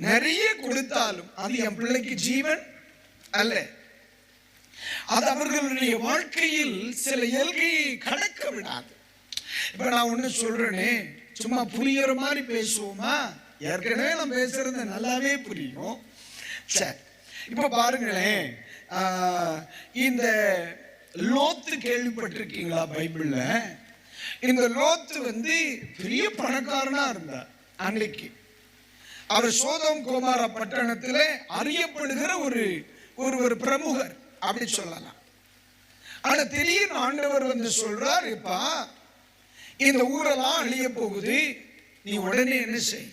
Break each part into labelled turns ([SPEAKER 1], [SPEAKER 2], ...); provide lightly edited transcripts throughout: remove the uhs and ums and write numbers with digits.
[SPEAKER 1] நிறைய கொடுத்தாலும் அது என் பிள்ளைக்கு ஜீவன் அல்ல. அது அவர்களுடைய வாழ்க்கையில் சில எல்கையை கடக்க விடாது. இப்ப நான் ஒண்ணு சொல்றேனே, சும்மா புரியுற மாதிரி பேசுவோமா? ஏற்கனவே நான் பேசுறது நல்லாவே புரியும். சரி, இப்ப பாருங்களேன், இந்த லோத்து கேள்விப்பட்டிருக்கீங்களா பைபிள்ல? இந்த லோத்து பெரிய பணக்காரனா இருந்தார். அன்னைக்கு அவர் சோதோம் கோமாரா பட்டணத்திலே அறியப்படுகிற ஒரு பிரமுகர் அப்படி சொல்லலாம். ஆனா திடீர்னு ஆண்டவர் சொல்றார், இப்பா இந்த ஊரெல்லாம் அழிய போகுது, நீ உடனே என்ன செய்,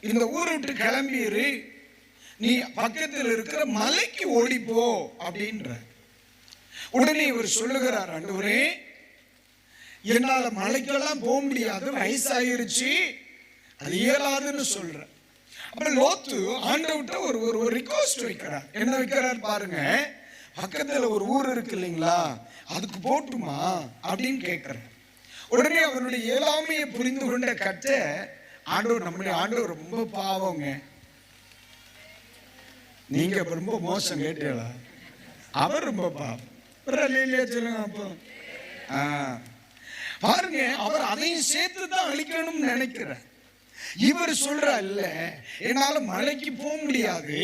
[SPEAKER 1] இந்த ஊரை விட்டு கிளம்பிரு, நீ பக்கத்தில் இருக்கிற மலைக்கு ஓடிப்போ அப்படின்ற. உடனே இவர் சொல்லுகிறார், ஆண்டவரே என்னால மலைக்கெல்லாம் போக முடியாது, வயசாயிருச்சு, அது இயலாதுன்னு சொல்ற. அப்ப லோத்து ஆண்டவர்கிட்ட ஒரு ரிக்வெஸ்ட் வைக்கிறார். என்ன வைக்கிறார் பாருங்க, பக்கத்துல ஒரு ஊர் இருக்கு இல்லைங்களா, அதுக்கு போட்டுமா அப்படின்னு கேட்கிறார். உடனே அவருடைய இயலாமையை புரிந்து கொண்ட கட்ட ஆண்டவர், நம்முடைய ஆண்டவர் ரொம்ப பாவங்க, நீங்க ரொம்ப மோசம் கேட்டீங்களா, அவர் ரொம்ப பாவம் சொல்லுங்க. அப்போ பாருங்க, அவர் அதையும் சேர்த்து தான் அழிக்கணும்னு நினைக்கிறார். இவர் சொல்ற இல்ல, என்னால மலைக்கு போக முடியாது,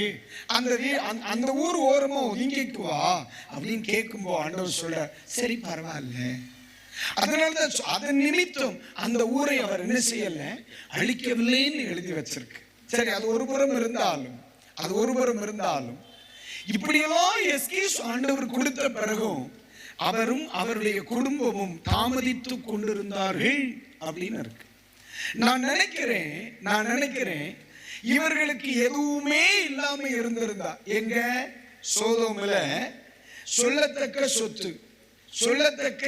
[SPEAKER 1] அந்த ஊர் ஓரமா ஒதுங்கிக்கு வா அப்படின்னு கேட்கும்போது ஆண்டவர் சொல்ற, சரி பரவாயில்ல. அதனாலதான் அதன் நிமித்தம் அந்த ஊரை அவர் என்ன செய்யல, அழிக்கவில்லைன்னு எழுதி வச்சிருக்கு. சரி, அது ஒரு புறம் இருந்தாலும் இப்படியெல்லாம் எஸ்கேஸ் ஆண்டவர் கொடுத்த பிறகும் அவரும் அவருடைய குடும்பமும் தாமதித்து கொண்டிருந்தார்கள் அப்படின்னு இருக்கு. நான் நினைக்கிறேன் இவர்களுக்கு எதுவுமே இல்லாம இருந்திருந்தா, எங்க சோதோமில சொல்லத்தக்க சொத்து, சொல்லத்தக்க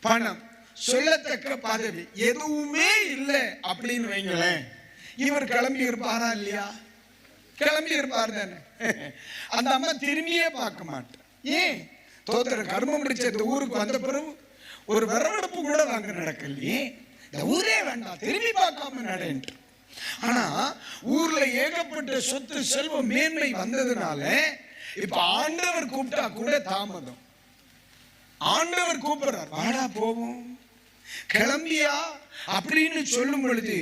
[SPEAKER 1] பணம், சொல்லத்தக்க பதவி எதுவுமே இல்லை அப்படின்னு வைங்களேன், இவர் கிளம்பி இருப்பாரா இல்லையா? கிளம்பி இருப்பார் தானே. அந்த அம்மா திரும்பியே பார்க்க மாட்டேன். ஏன்? தோத்திர கர்மம் முடிச்ச இந்த ஊருக்கு வந்த பிறகு ஒரு வரவெடுப்பு கூட வாங்க நடக்கலையே, இந்த ஊரே வேண்டாம், திரும்பி பார்க்காம நடேன்ட்டு. ஆனா ஊர்ல ஏகப்பட்ட சொத்து செல்வம் மேன்மை வந்ததுனால இப்ப ஆண்டவர் கூப்பிட்டா கூட தாமதம். ஆண்டவர் கூப்பிடுறார், வாடா போவோம், கிளம்பியா அப்படின்னு சொல்லும் பொழுது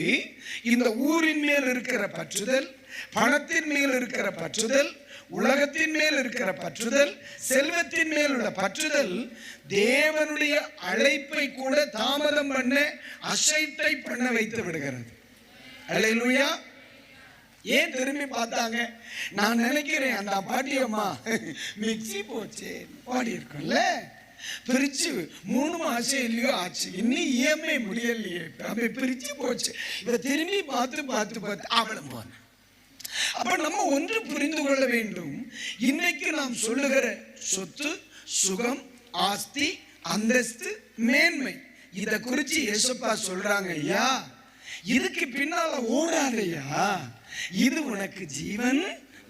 [SPEAKER 1] இந்த ஊரின் மேல் இருக்கிற பற்றுதல், பணத்தின் மேல் இருக்கிற பற்றுதல், உலகத்தின் மேல் இருக்கிற பற்றுதல், செல்வத்தின் மேல் உள்ள பற்றுதல் தேவனுடைய அழைப்பை கூட தாமதம் பண்ண, அசைட்டை பண்ண வைத்து விடுகிறது. அல்லேலூயா. ஏன் திரும்பி பார்த்தாங்க? நான் நினைக்கிறேன் அந்த பாட்டியம்மா மிக்ஸி போச்சு பாடி இருக்கும்ல, பிரிச்சு 3 மாசம் இல்லையோ ஆச்சு, இன்னும் இஎம்ஐ முடியலையே, பிரிச்சு போச்சு. இதை திரும்பி பார்த்து அவளும் போன. அப்ப நம்ம ஒன்று புரிந்து கொள்ள வேண்டும், இன்னைக்கு நாம் சொல்லுகிற சொத்து, சுகம், ஆஸ்தி, அந்தஸ்து, மேன்மை, இத குறிச்சு இயேசுப்பா சொல்றாங்க, ஐயா இதுக்கு பின்னால ஓடாதையா, இது உனக்கு ஜீவன்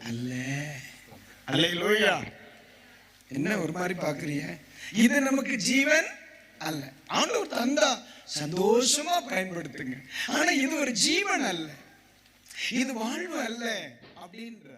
[SPEAKER 1] அல்ல. அல்லேலூயா. என்ன ஒரு மாதிரி பாக்குறீங்க? இது நமக்கு ஜீவன் அல்ல. ஆண்டவர் தந்தா சந்தோஷமா பயன்படுத்துங்க, ஆனா இது ஒரு ஜீவன் அல்ல, இது வாழ்வு அல்ல அப்படின்ற